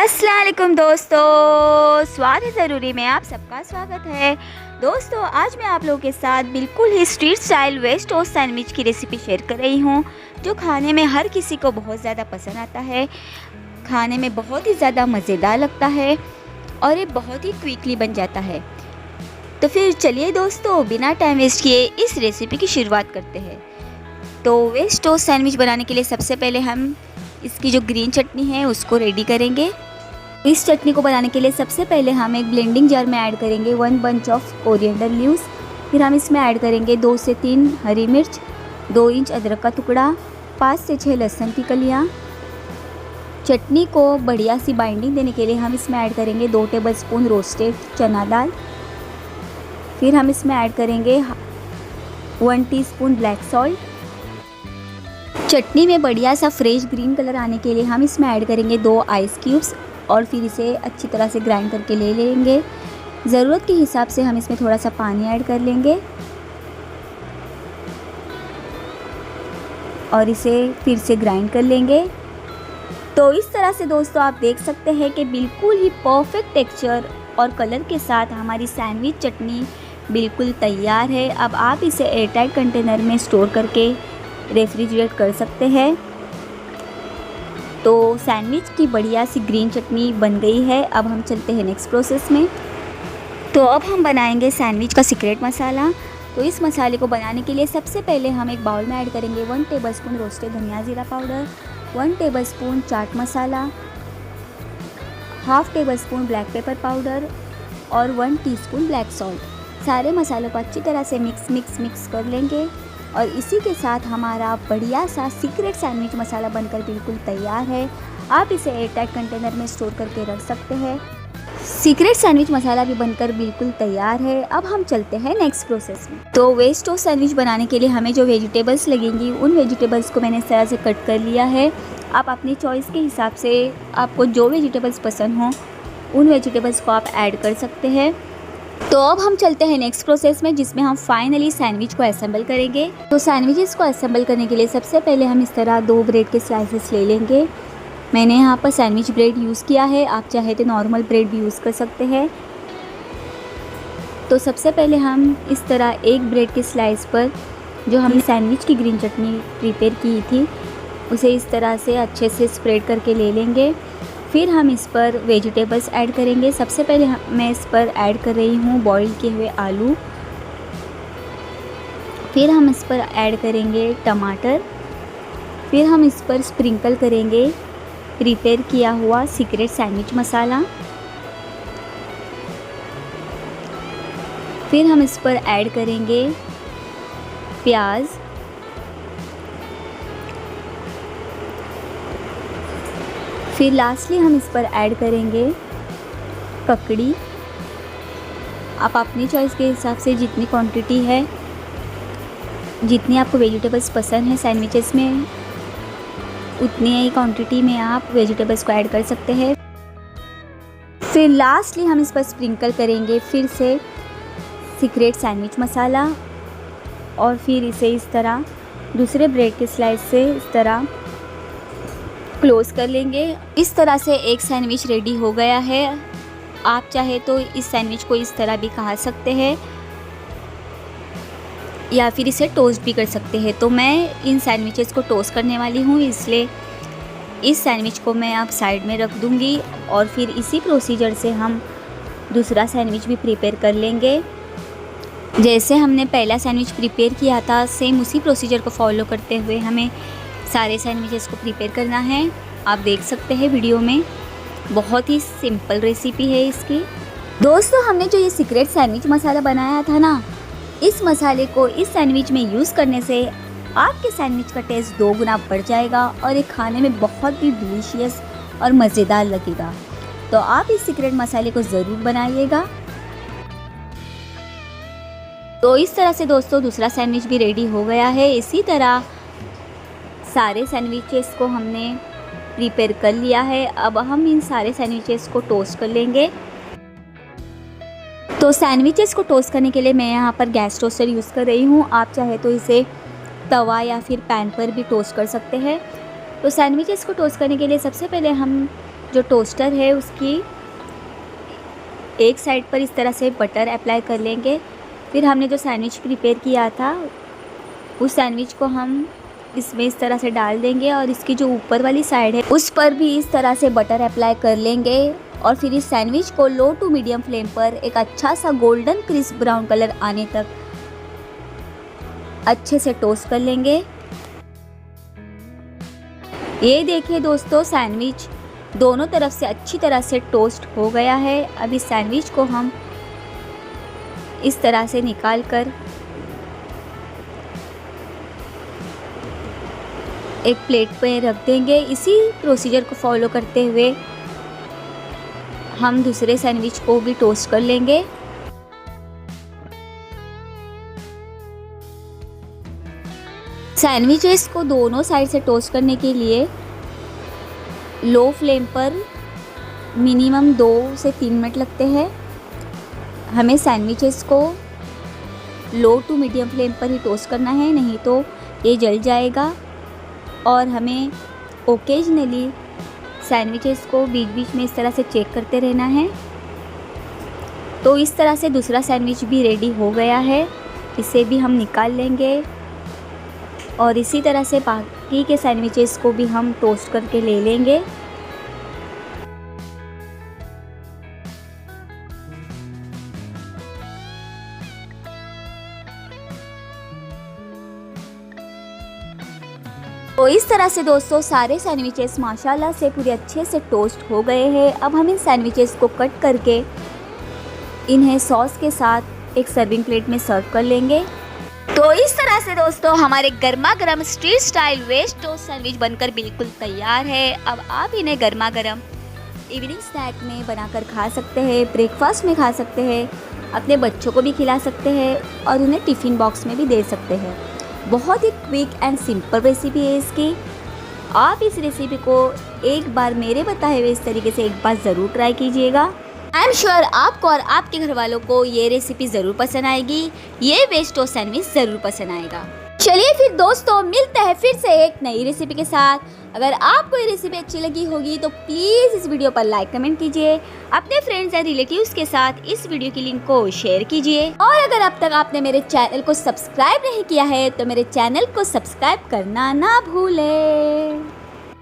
अस्सलाम वालेकुम दोस्तों, स्वाद है ज़रूरी में आप सबका स्वागत है। दोस्तों आज मैं आप लोगों के साथ बिल्कुल ही street style veg toast sandwich की रेसिपी शेयर कर रही हूँ, जो खाने में हर किसी को बहुत ज़्यादा पसंद आता है। खाने में बहुत ही ज़्यादा मज़ेदार लगता है और ये बहुत ही क्विकली बन जाता है। तो फिर चलिए दोस्तों, बिना टाइम वेस्ट किए इस रेसिपी की शुरुआत करते हैं। तो वेज टोस्ट सैंडविच बनाने के लिए सबसे पहले हम इसकी जो ग्रीन चटनी है उसको रेडी करेंगे। इस चटनी को बनाने के लिए सबसे पहले हम एक ब्लेंडिंग जार में ऐड करेंगे 1 बंच ऑफ कोरिएंडर लीव्स। फिर हम इसमें ऐड करेंगे 2 से 3 हरी मिर्च, 2 इंच अदरक का टुकड़ा, 5 से 6 लहसुन की कलियाँ। चटनी को बढ़िया सी बाइंडिंग देने के लिए हम इसमें ऐड करेंगे 2 टेबलस्पून रोस्टेड चना दाल। फिर हम इसमें ऐड करेंगे 1 टीस्पून ब्लैक सॉल्ट। चटनी में बढ़िया सा फ्रेश ग्रीन कलर आने के लिए हम इसमें ऐड करेंगे 2 आइस क्यूब्स और फिर इसे अच्छी तरह से ग्राइंड करके ले लेंगे। ज़रूरत के हिसाब से हम इसमें थोड़ा सा पानी ऐड कर लेंगे और इसे फिर से ग्राइंड कर लेंगे। तो इस तरह से दोस्तों आप देख सकते हैं कि बिल्कुल ही परफेक्ट टेक्सचर और कलर के साथ हमारी सैंडविच चटनी बिल्कुल तैयार है। अब आप इसे एयरटाइट कंटेनर में स्टोर करके रेफ्रिजरेट कर सकते हैं। तो सैंडविच की बढ़िया सी ग्रीन चटनी बन गई है। अब हम चलते हैं नेक्स्ट प्रोसेस में। तो अब हम बनाएंगे सैंडविच का सीक्रेट मसाला। तो इस मसाले को बनाने के लिए सबसे पहले हम एक बाउल में ऐड करेंगे 1 टेबलस्पून रोस्टेड धनिया जीरा powder, 1 tablespoon chaat masala, half tablespoon black pepper powder और 1 टीस्पून ब्लैक सॉल्ट। सारे मसालों को अच्छी तरह से मिक्स कर लेंगे और इसी के साथ हमारा बढ़िया सा सीक्रेट सैंडविच मसाला बनकर बिल्कुल तैयार है। आप इसे एयरटाइट कंटेनर में स्टोर करके रख सकते हैं। सीक्रेट सैंडविच मसाला भी बनकर बिल्कुल तैयार है। अब हम चलते हैं नेक्स्ट प्रोसेस में। तो वेज टोस्ट सैंडविच बनाने के लिए हमें जो वेजिटेबल्स लगेंगी उन वेजिटेबल्स को मैंने इस तरह से कट कर लिया है। आप अपनी चॉइस के हिसाब से आपको जो वेजिटेबल्स पसंद हों उन वेजिटेबल्स को आप ऐड कर सकते हैं। तो अब हम चलते हैं नेक्स्ट प्रोसेस में, जिसमें हम फाइनली सैंडविच को असेंबल करेंगे। तो सैंडविचेस को असेंबल करने के लिए सबसे पहले हम इस तरह 2 ब्रेड के स्लाइसेस ले लेंगे। मैंने यहाँ पर सैंडविच ब्रेड यूज़ किया है, आप चाहे तो नॉर्मल ब्रेड भी यूज़ कर सकते हैं। तो सबसे पहले हम इस तरह एक ब्रेड के स्लाइस पर जो हमने सैंडविच की ग्रीन चटनी प्रिपेयर की थी उसे इस तरह से अच्छे से स्प्रेड करके ले लेंगे। फिर हम इस पर वेजिटेबल्स ऐड करेंगे। सबसे पहले मैं इस पर ऐड कर रही हूँ बॉईल किए हुए आलू। फिर हम इस पर ऐड करेंगे टमाटर। फिर हम इस पर स्प्रिंकल करेंगे प्रिपेयर किया हुआ सीक्रेट सैंडविच मसाला। फिर हम इस पर ऐड करेंगे प्याज। फिर लास्टली हम इस पर ऐड करेंगे ककड़ी। आप अपनी चॉइस के हिसाब से जितनी क्वांटिटी है, जितनी आपको वेजिटेबल्स पसंद है सैंडविचेस में, उतनी ही क्वांटिटी में आप वेजिटेबल्स को ऐड कर सकते हैं। फिर लास्टली हम इस पर स्प्रिंकल करेंगे फिर से सीक्रेट सैंडविच मसाला और फिर इसे इस तरह दूसरे ब्रेड के स्लाइस से इस तरह क्लोज़ कर लेंगे। इस तरह से एक सैंडविच रेडी हो गया है। आप चाहे तो इस सैंडविच को इस तरह भी खा सकते हैं या फिर इसे टोस्ट भी कर सकते हैं। तो मैं इन सैंडविचेस को टोस्ट करने वाली हूँ, इसलिए इस सैंडविच को मैं अब साइड में रख दूँगी और फिर इसी प्रोसीजर से हम दूसरा सैंडविच भी प्रिपेयर कर लेंगे। जैसे हमने पहला सैंडविच प्रिपेयर किया था, सेम उसी प्रोसीजर को फॉलो करते हुए हमें सारे सैंडविचेस को प्रिपेयर करना है। आप देख सकते हैं वीडियो में, बहुत ही सिंपल रेसिपी है इसकी। दोस्तों हमने जो ये सीक्रेट सैंडविच मसाला बनाया था ना, इस मसाले को इस सैंडविच में यूज़ करने से आपके सैंडविच का टेस्ट 2 गुना बढ़ जाएगा और ये खाने में बहुत ही डिलीशियस और मज़ेदार लगेगा। तो आप इस सीक्रेट मसाले को ज़रूर बनाइएगा। तो इस तरह से दोस्तों दूसरा सैंडविच भी रेडी हो गया है। इसी तरह सारे सैंडविचेस को हमने प्रिपेयर कर लिया है। अब हम इन सारे सैंडविचेस को टोस्ट कर लेंगे। तो सैंडविचेस को टोस्ट करने के लिए मैं यहाँ पर गैस टोस्टर यूज़ कर रही हूँ। आप चाहे तो इसे तवा या फिर पैन पर भी टोस्ट कर सकते हैं। तो सैंडविचेस को टोस्ट करने के लिए सबसे पहले हम जो टोस्टर है उसकी एक साइड पर इस तरह से बटर अप्लाई कर लेंगे। फिर हमने जो सैंडविच प्रिपेयर किया था उस सैंडविच को हम इसमें इस तरह से डाल देंगे और इसकी जो ऊपर वाली साइड है उस पर भी इस तरह से बटर अप्लाई कर लेंगे और फिर इस सैंडविच को लो टू मीडियम फ्लेम पर एक अच्छा सा गोल्डन क्रिस्प ब्राउन कलर आने तक अच्छे से टोस्ट कर लेंगे। ये देखिए दोस्तों, सैंडविच दोनों तरफ से अच्छी तरह से टोस्ट हो गया है। अब इस सैंडविच को हम इस तरह से निकाल कर एक प्लेट पे रख देंगे। इसी प्रोसीजर को फॉलो करते हुए हम दूसरे सैंडविच को भी टोस्ट कर लेंगे। सैंडविचेस को दोनों साइड से टोस्ट करने के लिए लो फ्लेम पर मिनिमम 2 से 3 मिनट लगते हैं। हमें सैंडविचेस को लो टू मीडियम फ्लेम पर ही टोस्ट करना है, नहीं तो ये जल जाएगा। और हमें ओकेजनली सैंडविचेस को बीच बीच में इस तरह से चेक करते रहना है। तो इस तरह से दूसरा सैंडविच भी रेडी हो गया है, इसे भी हम निकाल लेंगे और इसी तरह से बाकी के सैंडविचेस को भी हम टोस्ट करके ले लेंगे। तो इस तरह से दोस्तों सारे सैंडविचेस माशाल्लाह से पूरे अच्छे से टोस्ट हो गए हैं। अब हम इन सैंडविचेस को कट करके इन्हें सॉस के साथ एक सर्विंग प्लेट में सर्व कर लेंगे। तो इस तरह से दोस्तों हमारे गर्मा गर्म street style veg toast sandwich बनकर बिल्कुल तैयार है। अब आप इन्हें गर्मा गर्म इवनिंग स्नैक में बनाकर खा सकते हैं, ब्रेकफास्ट में खा सकते हैं, अपने बच्चों को भी खिला सकते हैं और उन्हें टिफ़िन बॉक्स में भी दे सकते हैं। बहुत ही क्विक एंड सिंपल रेसिपी है इसकी। आप इस रेसिपी को एक बार मेरे बताए हुए इस तरीके से एक बार ज़रूर ट्राई कीजिएगा। आई एम श्योर आपको और आपके घर वालों को ये रेसिपी ज़रूर पसंद आएगी, ये वेज टोस्ट सैंडविच ज़रूर पसंद आएगा। चलिए फिर दोस्तों मिलते हैं फिर से एक नई रेसिपी के साथ। अगर आपको ये रेसिपी अच्छी लगी होगी तो प्लीज़ इस वीडियो पर लाइक कमेंट कीजिए, अपने फ्रेंड्स एंड रिलेटिव्स के साथ इस वीडियो की लिंक को शेयर कीजिए और अगर अब तक आपने मेरे चैनल को सब्सक्राइब नहीं किया है तो मेरे चैनल को सब्सक्राइब करना ना भूलें।